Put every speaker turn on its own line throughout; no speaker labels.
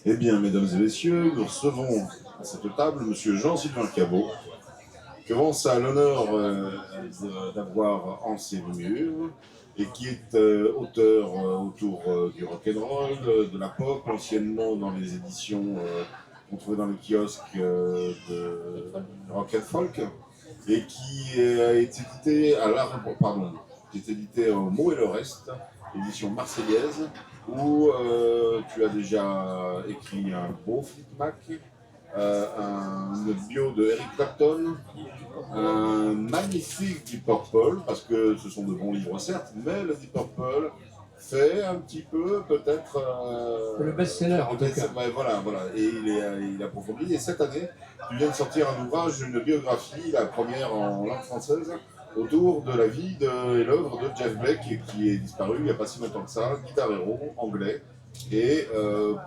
Eh bien, mesdames et messieurs, nous recevons à cette table M. Jean-Sylvain Cabot, que ça a l'honneur d'avoir en ses murs, et qui est auteur autour du rock'n'roll, de la pop, anciennement dans les éditions qu'on trouvait dans les kiosques de rock and folk, et qui a été édité à qui est édité au Mot et le Reste, édition marseillaise, où tu as déjà écrit un beau feedback, une bio de Eric Clapton, un magnifique Deep Purple, parce que ce sont de bons livres certes, mais le Deep Purple fait un petit peu peut-être
le best-seller en tout cas.
Voilà, et il approfondit. Et cette année, tu viens de sortir un ouvrage, une biographie, la première en langue française, autour de la vie et l'œuvre de Jeff Beck, qui est disparu il n'y a pas si longtemps que ça, guitar héros anglais. Et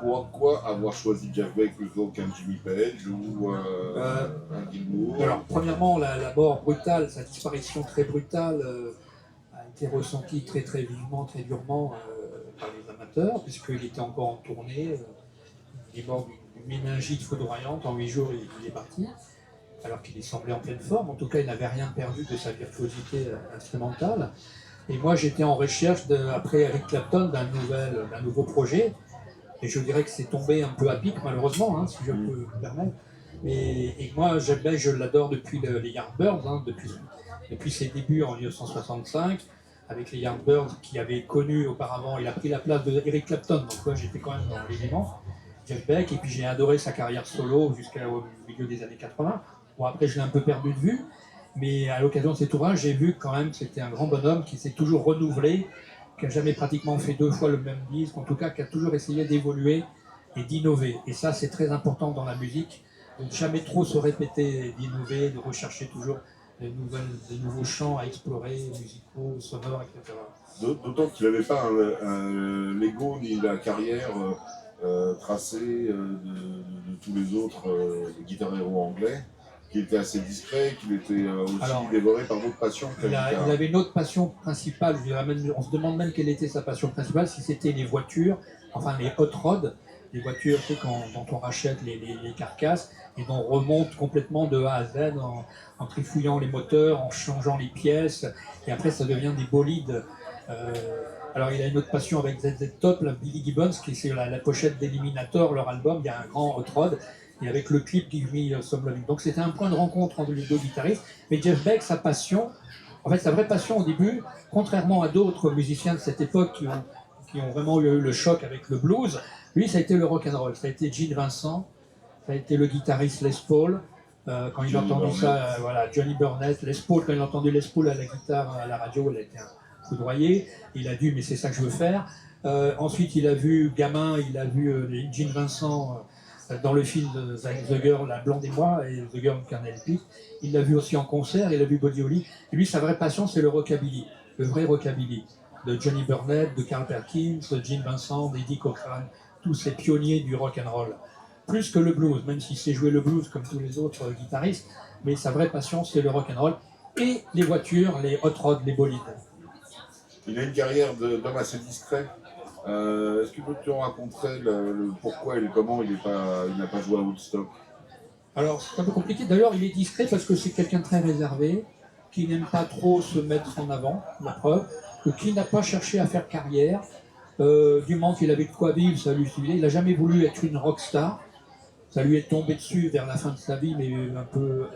pourquoi avoir choisi Jeff Beck plutôt qu'un Jimmy Page ou un Gilmour?
Alors, premièrement, la mort brutale, sa disparition très brutale a été ressentie très très vivement, très durement par les amateurs, puisqu'il était encore en tournée. Il est mort d'une méningite foudroyante. En 8 jours, il est parti, alors qu'il semblait en pleine forme. En tout cas, il n'avait rien perdu de sa virtuosité instrumentale. Et moi, j'étais en recherche, après Eric Clapton, d'un nouveau projet. Et je dirais que c'est tombé un peu à pic, malheureusement, hein, si je peux me permettre. Et moi, je l'adore depuis les Yardbirds, hein, depuis ses débuts en 1965, avec les Yardbirds qui avaient connu auparavant. Il a pris la place de Eric Clapton, donc moi, j'étais quand même dans l'élément, Jeff Beck. Et puis j'ai adoré sa carrière solo jusqu'au milieu des années 80. Bon, après, je l'ai un peu perdu de vue. Mais à l'occasion de cet ouvrage, j'ai vu quand même que c'était un grand bonhomme qui s'est toujours renouvelé, qui n'a jamais pratiquement fait 2 fois le même disque, en tout cas qui a toujours essayé d'évoluer et d'innover. Et ça, c'est très important dans la musique, de ne jamais trop se répéter, d'innover, de rechercher toujours des nouveaux chants à explorer, musicaux, sonores, etc.
D'autant qu'il n'avait pas l'ego ni la carrière tracée de tous les autres guitar héros anglais, qui était assez discret, qu'il était aussi dévoré par d'autres passions.
Il avait une autre passion principale, on se demande même quelle était sa passion principale, si c'était les voitures, enfin les hot rods, les voitures dont on rachète les carcasses et dont on remonte complètement de A à Z en trifouillant les moteurs, en changeant les pièces, et après ça devient des bolides. Alors il a une autre passion avec ZZ Top, la Billy Gibbons, qui c'est la pochette d'Eliminator, leur album, il y a un grand hot rod, et avec le clip Give Me Some Loving. Donc c'était un point de rencontre entre les deux guitaristes. Mais Jeff Beck, sa passion, en fait sa vraie passion au début, contrairement à d'autres musiciens de cette époque qui ont vraiment eu le choc avec le blues, lui ça a été le rock and roll, ça a été Gene Vincent, ça a été le guitariste Les Paul. Quand il a entendu ça, voilà, Johnny Burnett, Les Paul, quand il a entendu Les Paul à la guitare, à la radio, il a été foudroyé. Il a dit mais c'est ça que je veux faire. Ensuite il a vu gamin, il a vu Gene Vincent dans le film de The Girl, La Blonde et moi, et The Girl Can Help It. Il l'a vu aussi en concert, il a vu Buddy Holly. Et lui, sa vraie passion, c'est le rockabilly, le vrai rockabilly. De Johnny Burnett, de Carl Perkins, de Gene Vincent, d'Eddie Cochran, tous ces pionniers du rock and roll. Plus que le blues, même s'il sait jouer le blues comme tous les autres guitaristes, mais sa vraie passion, c'est le rock and roll et les voitures, les hot rods, les bolides.
Il a une carrière d'homme assez discret. Est-ce que tu nous raconterais le pourquoi et le comment il n'a pas joué à Woodstock?
Alors c'est un peu compliqué, d'ailleurs il est discret parce que c'est quelqu'un de très réservé, qui n'aime pas trop se mettre en avant, la preuve, qui n'a pas cherché à faire carrière, du moment qu'il avait de quoi vivre, ça lui suffisait. Il n'a jamais voulu être une rockstar, ça lui est tombé dessus vers la fin de sa vie, mais un peu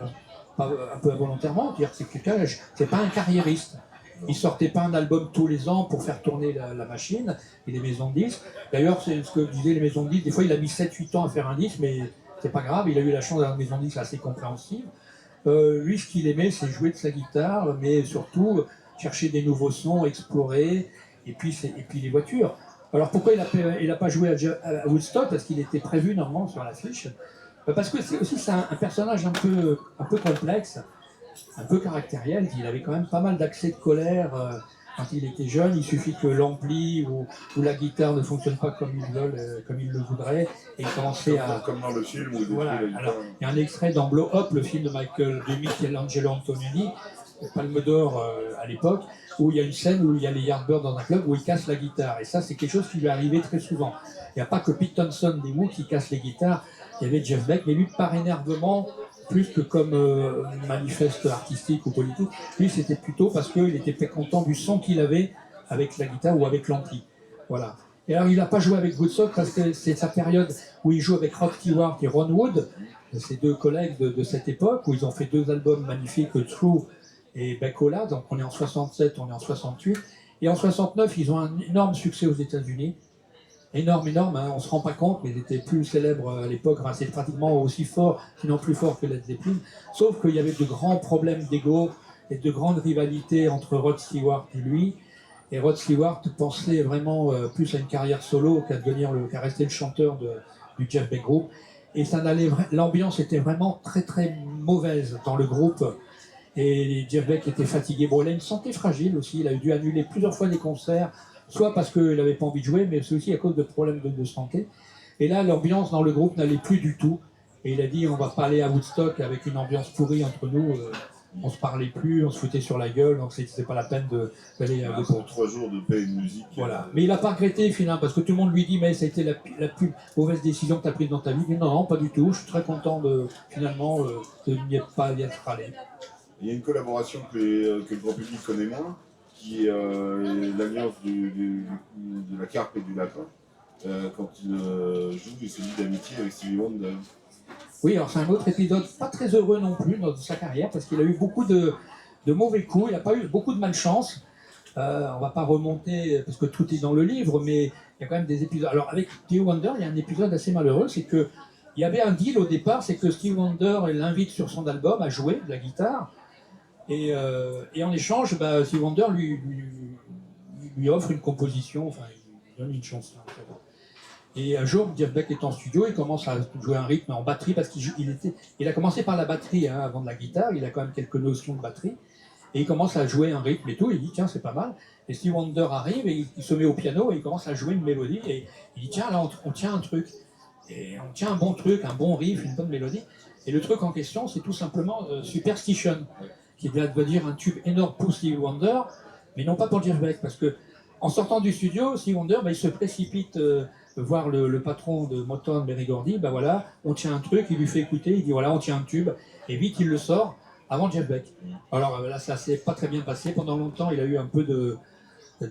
involontairement, c'est-à-dire que c'est quelqu'un, c'est pas un carriériste. Il sortait pas un album tous les ans pour faire tourner la machine et les maisons de disques. D'ailleurs, c'est ce que disaient les maisons de disques. Des fois, il a mis 7-8 ans à faire un disque, mais c'est pas grave. Il a eu la chance d'avoir une maison de disques assez compréhensive. Lui, ce qu'il aimait, c'est jouer de sa guitare, mais surtout chercher des nouveaux sons, explorer, et puis les voitures. Alors pourquoi il n'a pas joué à Woodstock? Parce qu'il était prévu normalement sur l'affiche. Parce que c'est un personnage un peu complexe, un peu caractériel. Il avait quand même pas mal d'accès de colère quand il était jeune, il suffit que l'ampli ou la guitare ne fonctionne pas comme ils veulent, comme il le voudraient, et il commençait à...
Comme dans le film où il
Voilà.
détruit la guitare.
Alors, il y a un extrait dans Blow Up, le film de Michelangelo Antonioni, Palme d'Or à l'époque, où il y a une scène où il y a les Yardbirds dans un club où ils cassent la guitare. Et ça, c'est quelque chose qui lui est arrivé très souvent. Il n'y a pas que Pete Townshend des Who qui casse les guitares, il y avait Jeff Beck, mais lui, par énervement, plus que comme manifeste artistique ou politique, lui, c'était plutôt parce qu'il était très content du son qu'il avait avec la guitare ou avec l'ampli. Voilà. Et alors, il n'a pas joué avec Woodstock parce que c'est sa période où il joue avec Rod Stewart et Ron Wood, ses deux collègues de cette époque, où ils ont fait deux albums magnifiques, True et Beckola. Donc, on est en 67, on est en 68. Et en 69, ils ont un énorme succès aux États-Unis. Énorme, hein, on ne se rend pas compte, mais ils étaient plus célèbres à l'époque, enfin, c'est pratiquement aussi fort, sinon plus fort que Led Zeppelin, sauf qu'il y avait de grands problèmes d'ego et de grandes rivalités entre Rod Stewart et lui, et Rod Stewart pensait vraiment plus à une carrière solo qu'à rester le chanteur du Jeff Beck Group, et l'ambiance était vraiment très très mauvaise dans le groupe, et Jeff Beck était fatigué, bon, il a une santé fragile aussi, il a dû annuler plusieurs fois des concerts, soit parce qu'il n'avait pas envie de jouer, mais c'est aussi à cause de problèmes de santé. Et là, l'ambiance dans le groupe n'allait plus du tout. Et il a dit, on va pas aller à Woodstock avec une ambiance pourrie entre nous. On se parlait plus, on se foutait sur la gueule, donc c'était pas la peine d'aller à
Woodstock. 3 jours de paix et de musique.
Voilà. Mais il n'a pas regretté finalement, parce que tout le monde lui dit, mais ça a été la plus mauvaise décision que tu as prise dans ta vie. Mais non, pas du tout. Je suis très content finalement de n'y être allé.
Il y a une collaboration que le grand public connaît moins, qui est l'alliance de la carpe et du lapin, quand il joue et se lie d'amitié avec Stevie Wonder.
Oui, alors c'est un autre épisode pas très heureux non plus dans sa carrière, parce qu'il a eu beaucoup de mauvais coups, il n'a pas eu beaucoup de malchance. On ne va pas remonter, parce que tout est dans le livre, mais il y a quand même des épisodes. Alors avec Stevie Wonder, il y a un épisode assez malheureux, c'est qu'il y avait un deal au départ, c'est que Stevie Wonder l'invite sur son album à jouer de la guitare, et en échange, Stevie Wonder lui offre une composition, enfin, il donne une chanson. Et un jour, Jeff Beck est en studio, il commence à jouer un rythme en batterie, parce qu'il a commencé par la batterie avant de la guitare, il a quand même quelques notions de batterie, et il commence à jouer un rythme et tout, il dit tiens, c'est pas mal. Et Stevie Wonder arrive, et il se met au piano, et il commence à jouer une mélodie, et il dit tiens, là, on tient un truc, et on tient un bon truc, un bon riff, une bonne mélodie. Et le truc en question, c'est tout simplement Superstition, qui doit devenir un tube énorme pour Stevie Wonder, mais non pas pour Jeff Beck, parce que en sortant du studio, Stevie Wonder, il se précipite voir le patron de Motown, Berry Gordy, voilà, on tient un truc, il lui fait écouter, il dit voilà, on tient un tube, et vite il le sort avant Jeff Beck. Alors là, ça s'est pas très bien passé, pendant longtemps il a eu un peu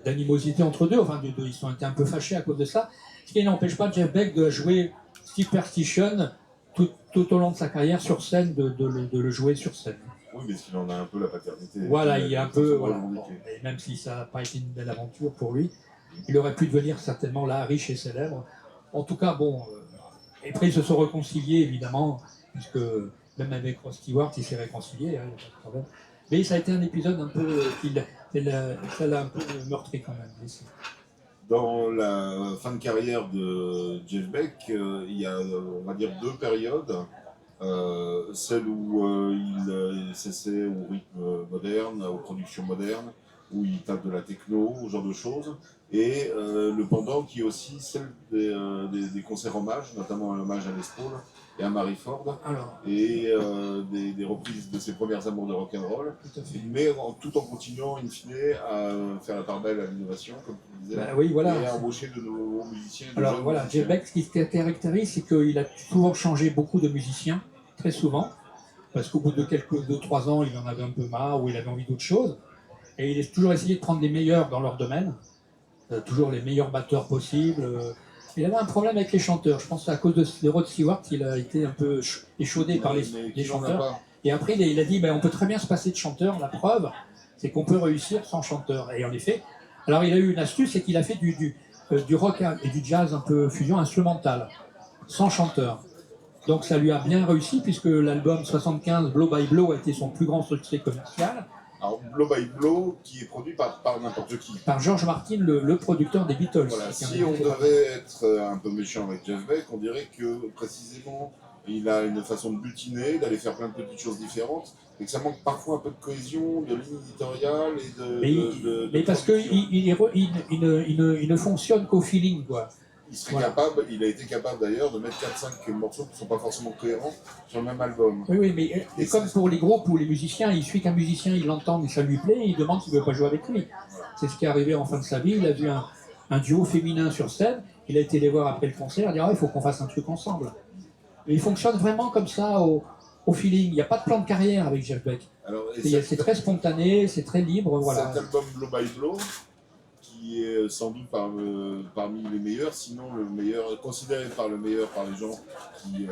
d'animosité entre deux, enfin ils ont été un peu fâchés à cause de ça, ce qui n'empêche pas Jeff Beck de jouer Superstition tout au long de sa carrière sur scène, de le jouer sur scène.
Oui, mais qu'il en a un peu la paternité.
Voilà, il y a un peu, voilà. Bon, et même si ça n'a pas été une belle aventure pour lui, il aurait pu devenir certainement là riche et célèbre. En tout cas, bon, et après ils se sont réconciliés évidemment, puisque même avec Rod Stewart, il s'est réconcilié, hein, il n'y a pas de problème. Mais ça a été un épisode un peu ça l'a un peu meurtri quand même.
Dans la fin de carrière de Jeff Beck, il y a, on va dire, 2 périodes. Celle où il s'essaie au rythme moderne, aux productions modernes, où il tape de la techno, ce genre de choses, et le pendant qui est aussi celle des concerts hommages, notamment un hommage à Les Paul et à Mary Ford, et des reprises de ses premières amours de rock'n'roll, mais tout en continuant in fine à faire la part belle à l'innovation, comme tu disais,
oui, voilà,
et à embaucher de nouveaux musiciens.
Alors voilà, Jeff Beck, ce qui se caractérise, c'est qu'il a souvent changé beaucoup de musiciens, très souvent, parce qu'au bout de 2-3 ans, il en avait un peu marre, ou il avait envie d'autre chose, et il a toujours essayé de prendre les meilleurs dans leur domaine, toujours les meilleurs batteurs possibles. Il avait un problème avec les chanteurs, je pense que c'est à cause de Rod Stewart qu'il a été un peu échaudé par les chanteurs, et après il a dit, on peut très bien se passer de chanteur, la preuve, c'est qu'on peut réussir sans chanteur, et en effet, alors il a eu une astuce, c'est qu'il a fait du rock et du jazz un peu fusion instrumentale, sans chanteur. Donc ça lui a bien réussi, puisque l'album 75, Blow by Blow, a été son plus grand succès commercial.
Alors, Blow by Blow, qui est produit par n'importe qui.
Par George Martin, le producteur des Beatles.
Voilà, si on devait être un peu méchant avec Jeff Beck, on dirait que précisément il a une façon de butiner, d'aller faire plein de petites choses différentes, et que ça manque parfois un peu de cohésion, de ligne éditoriale et
Mais parce
production.
qu'il ne fonctionne qu'au feeling, quoi.
Il a été capable d'ailleurs de mettre 4-5 morceaux qui ne sont pas forcément cohérents sur le même album.
Oui, mais comme pour les groupes ou les musiciens, il suffit qu'un musicien il l'entende et ça lui plaît, et il demande s'il ne veut pas jouer avec lui. C'est ce qui est arrivé en fin de sa vie. Il a vu un duo féminin sur scène, il a été les voir après le concert, il a dit il faut qu'on fasse un truc ensemble. Et il fonctionne vraiment comme ça, au feeling. Il n'y a pas de plan de carrière avec Jeff Beck. C'est très spontané, c'est très libre. Voilà.
Cet album Blow by Blow, qui est sans doute parmi les meilleurs, sinon le meilleur, considéré par les gens qui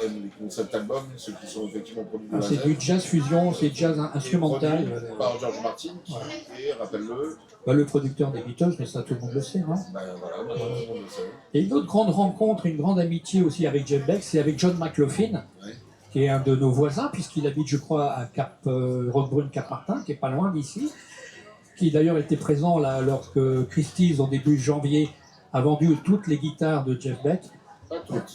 aiment les concept albums, ceux qui sont effectivement produits de la
C'est du jazz fusion, c'est jazz instrumental.
Par George Martin, qui est, rappelle-le,
le producteur des Beatles, mais ça tout le monde le sait. Hein.
Tout le monde le sait.
Et une autre grande rencontre, une grande amitié aussi avec Jeff Beck, c'est avec John McLaughlin, qui est un de nos voisins, puisqu'il habite, je crois, à Roquebrune, Cap-Martin, qui est pas loin d'ici, qui d'ailleurs était présent là, lorsque Christie's, au début janvier, a vendu toutes les guitares de Jeff Beck.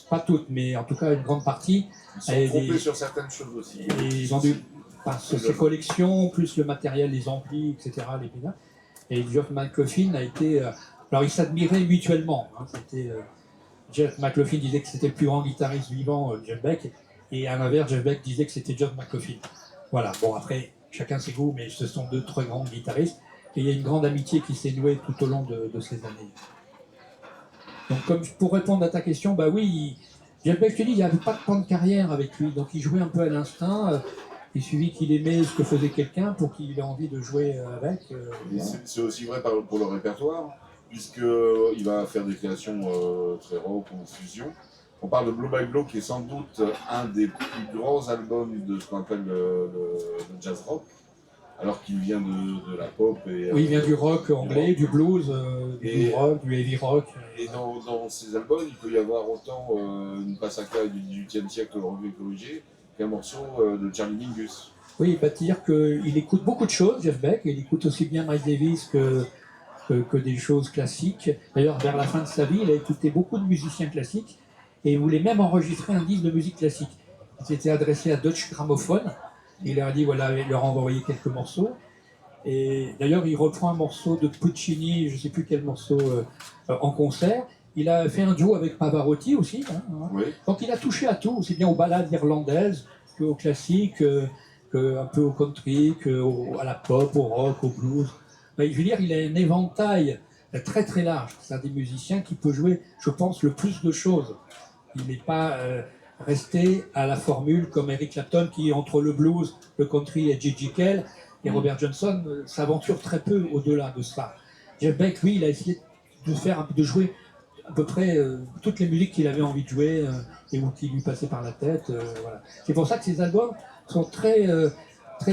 Pas toutes, mais en tout cas une grande partie.
Ils sont trompés sur certaines choses aussi.
Et ils ont dû, ses collections, plus le matériel, les amplis, etc., les pédales. Et Jeff McLaughlin a été... alors ils s'admiraient mutuellement. Hein, Jeff McLaughlin disait que c'était le plus grand guitariste vivant, Jeff Beck, et à l'inverse, Jeff Beck disait que c'était John McLaughlin. Voilà, bon après, chacun ses goûts, mais ce sont deux très grands guitaristes. Et il y a une grande amitié qui s'est nouée tout au long de ces années. Donc pour répondre à ta question, bah oui, Jeff Beck, je te dis, il n'y avait pas de plan de carrière avec lui, donc il jouait un peu à l'instinct. Il suffit qu'il aimait ce que faisait quelqu'un pour qu'il ait envie de jouer avec.
C'est aussi vrai pour le répertoire, puisqu'il va faire des créations très rock ou fusion. On parle de Blow by Blow, qui est sans doute un des plus grands albums de ce qu'on appelle le jazz rock, alors qu'il vient de la pop. Oui,
il vient du rock anglais, du blues, du rock, du heavy rock.
Et dans ces albums, il peut y avoir autant une passacca du XVIIIe siècle revue et corrigée, qu'un morceau de Charlie Mingus.
Oui, il va dire qu'il écoute beaucoup de choses, Jeff Beck. Il écoute aussi bien Miles Davis que des choses classiques. D'ailleurs, vers la fin de sa vie, il a écouté beaucoup de musiciens classiques et il voulait même enregistrer un disque de musique classique. Il s'était adressé à Deutsche Grammophon. Il leur a dit, voilà, il leur a envoyé quelques morceaux. Et d'ailleurs, il reprend un morceau de Puccini, je ne sais plus quel morceau, en concert. Il a fait un duo avec Pavarotti aussi. Hein.
Oui.
Donc il a touché à tout, aussi bien aux ballades irlandaises qu'aux classiques, un peu au country, à la pop, au rock, au blues. Mais, je veux dire, il a un éventail très très large. C'est un des musiciens qui peut jouer, je pense, le plus de choses. Il n'est pas resté à la formule comme Eric Clapton qui, entre le blues, le country et J.G. Cale et Robert Johnson, s'aventure très peu au-delà de ça. Jeff Beck, lui, il a essayé de jouer à peu près toutes les musiques qu'il avait envie de jouer et qui lui passaient par la tête. Voilà. C'est pour ça que ces albums sont très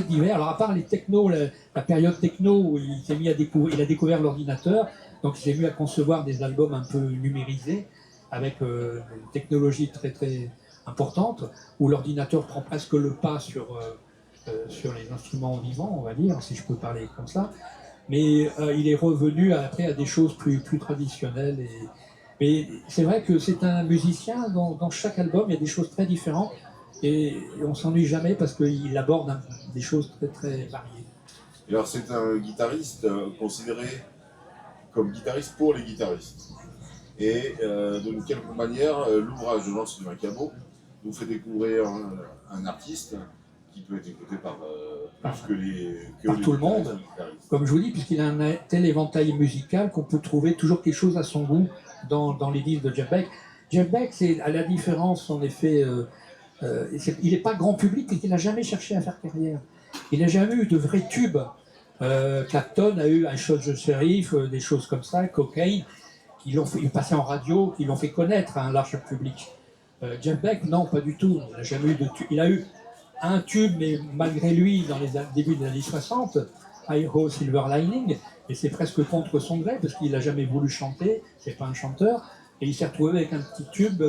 divers. Alors à part les techno, la période techno où il s'est mis il a découvert l'ordinateur, donc il s'est mis à concevoir des albums un peu numérisés avec une technologie très très importante où l'ordinateur prend presque le pas sur les instruments vivants, on va dire, si je peux parler comme ça. Mais il est revenu après à des choses plus traditionnelles. Mais c'est vrai que c'est un musicien, dans chaque album, il y a des choses très différentes et on ne s'ennuie jamais parce qu'il aborde des choses très très variées.
Et alors c'est un guitariste considéré comme guitariste pour les guitaristes. Et d'une quelque manière, l'ouvrage de Jean-Sylvain Cabot nous fait découvrir un artiste qui peut être écouté par
tout le monde, comme je vous dis, puisqu'il a un tel éventail musical qu'on peut trouver toujours quelque chose à son goût dans les disques de Jeff Beck. Jeff Beck, c'est à la différence, en effet, il n'est pas grand public et il n'a jamais cherché à faire carrière. Il n'a jamais eu de vrais tubes. Clapton a eu un Shot the Sheriff, des choses comme ça, Cocaine, qui l'ont fait passer en radio, qui l'ont fait connaître à un large public. Jeff Beck, non, pas du tout. Il n'a jamais eu de tube. Il a eu un tube, mais malgré lui, dans les débuts des années 60, Hi Ho Silver Lining, et c'est presque contre son gré, parce qu'il n'a jamais voulu chanter, c'est pas un chanteur, et il s'est retrouvé avec un petit tube,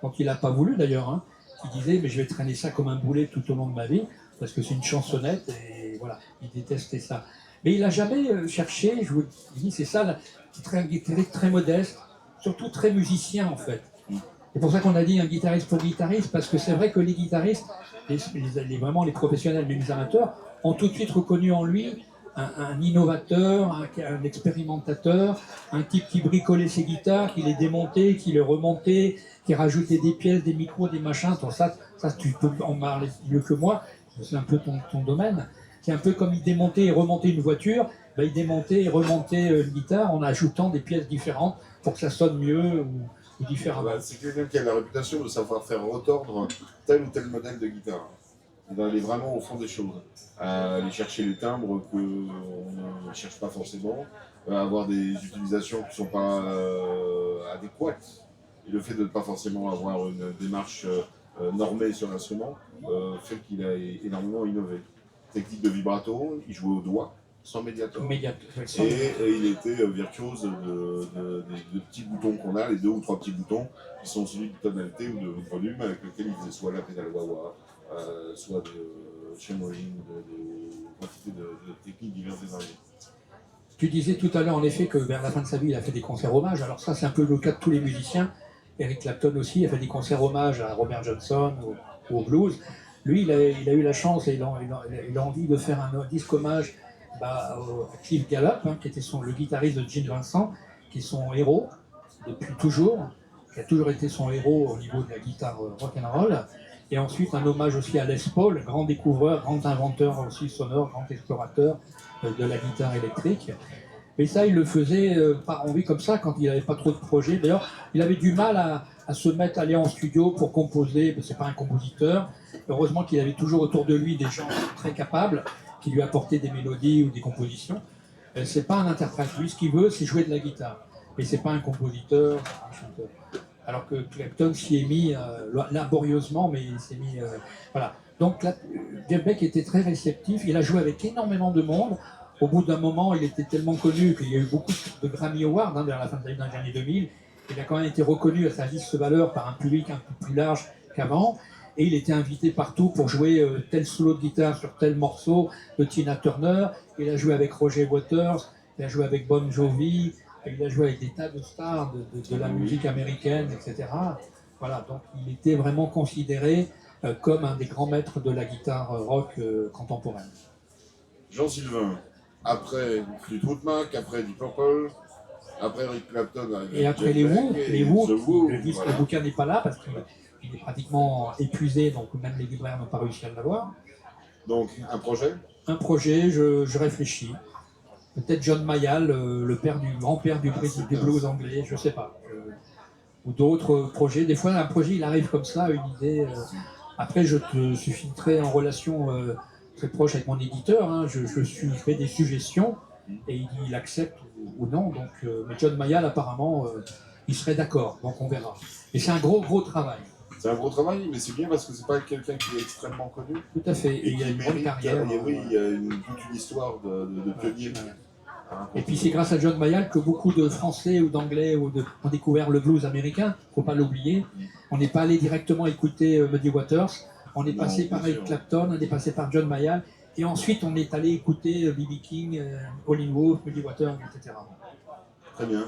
dont il n'a pas voulu d'ailleurs, hein, qui disait, mais je vais traîner ça comme un boulet tout au long de ma vie, parce que c'est une chansonnette, et voilà, il détestait ça. Mais il n'a jamais cherché, je vous dis, c'est ça, très modeste, surtout très musicien en fait. C'est pour ça qu'on a dit un guitariste pour guitariste, parce que c'est vrai que les guitaristes, vraiment les professionnels, mais les amateurs, ont tout de suite reconnu en lui un innovateur, un expérimentateur, un type qui bricolait ses guitares, qui les démontait, qui les remontait, qui rajoutait des pièces, des micros, des machins. Ça tu peux en parler mieux que moi, c'est un peu ton domaine. C'est un peu comme il démontait et remontait une voiture, ben, il démontait et remontait une guitare en ajoutant des pièces différentes pour que ça sonne mieux ou différemment.
C'est quelqu'un qui a la réputation de savoir faire retordre tel ou tel modèle de guitare. Il va aller vraiment au fond des choses, aller chercher les timbres qu'on ne cherche pas forcément, avoir des utilisations qui ne sont pas adéquates. Et le fait de ne pas forcément avoir une démarche normée sur l'instrument fait qu'il a énormément innové. Technique de vibrato, il jouait au doigt, sans médiator. Et il était virtuose des petits boutons qu'on a, les 2 ou 3 petits boutons qui sont celui de tonalité ou de volume avec lequel il faisait soit la pédale wah-wah, soit de shimmeling, de quantité de techniques diverses et variées.
Tu disais tout à l'heure en effet que vers la fin de sa vie il a fait des concerts hommages, alors ça c'est un peu le cas de tous les musiciens. Eric Clapton aussi il a fait des concerts hommages à Robert Johnson ou au blues. Lui il a eu la chance et il a envie de faire un disque hommage à Cliff Gallup, hein, qui était le guitariste de Gene Vincent, qui est son héros depuis toujours, qui a toujours été son héros au niveau de la guitare rock'n'roll. Et ensuite un hommage aussi à Les Paul, grand découvreur, grand inventeur aussi sonore, grand explorateur de la guitare électrique. Et ça, il le faisait par envie comme ça, quand il n'avait pas trop de projets. D'ailleurs, il avait du mal à se mettre, à aller en studio pour composer, c'est pas un compositeur. Heureusement qu'il avait toujours autour de lui des gens très capables, qui lui apportaient des mélodies ou des compositions. C'est pas un interprète, lui, ce qu'il veut, c'est jouer de la guitare. Mais c'est pas un compositeur, un chanteur. Alors que Clapton s'y est mis laborieusement, mais il s'est mis... voilà. Donc Jeff Beck était très réceptif, il a joué avec énormément de monde. Au bout d'un moment, il était tellement connu qu'il y a eu beaucoup de Grammy Awards vers la fin des années 2000. Il a quand même été reconnu à sa juste valeur par un public un peu plus large qu'avant. Et il était invité partout pour jouer tel solo de guitare sur tel morceau de Tina Turner. Il a joué avec Roger Waters, il a joué avec Bon Jovi, il a joué avec des tas de stars de la musique américaine, etc. Voilà, donc il était vraiment considéré comme un des grands maîtres de la guitare rock contemporaine.
Jean-Sylvain, après Fleetwood Mac, après Deep Purple, après Eric Clapton,
et après les Who, le bouquin n'est pas là parce qu'il est pratiquement épuisé, donc même les libraires n'ont pas réussi à l'avoir.
Donc un projet ?
Un projet, je réfléchis. Peut-être John Mayall, le grand-père du blues anglais, je ne sais pas. Ou d'autres projets. Des fois, un projet, il arrive comme ça, une idée. Après, je suis filtré en relation très proche avec mon éditeur. Hein. Je fais des suggestions et il accepte ou non. Donc, mais John Mayall, apparemment, il serait d'accord. Donc, on verra. Et c'est un gros travail.
C'est un gros travail, mais c'est bien parce que c'est pas quelqu'un qui est extrêmement connu.
Tout à fait. Et il y a une bonne carrière.
Oui, il y a toute une histoire de pionnier.
Et puis c'est grâce à John Mayall que beaucoup de Français ou d'Anglais ont découvert le blues américain, il ne faut pas l'oublier. On n'est pas allé directement écouter Muddy Waters, on est passé par Eric Clapton, on est passé par John Mayall, et ensuite on est allé écouter B.B. King, Howlin' Wolf, Muddy Waters, etc.
Très bien.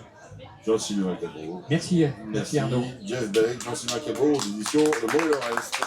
Jean-Sylvain Cabot.
Merci Arnaud.
Jeff Beck, Jean-Sylvain Cabot, aux éditions Le Mot et le Reste.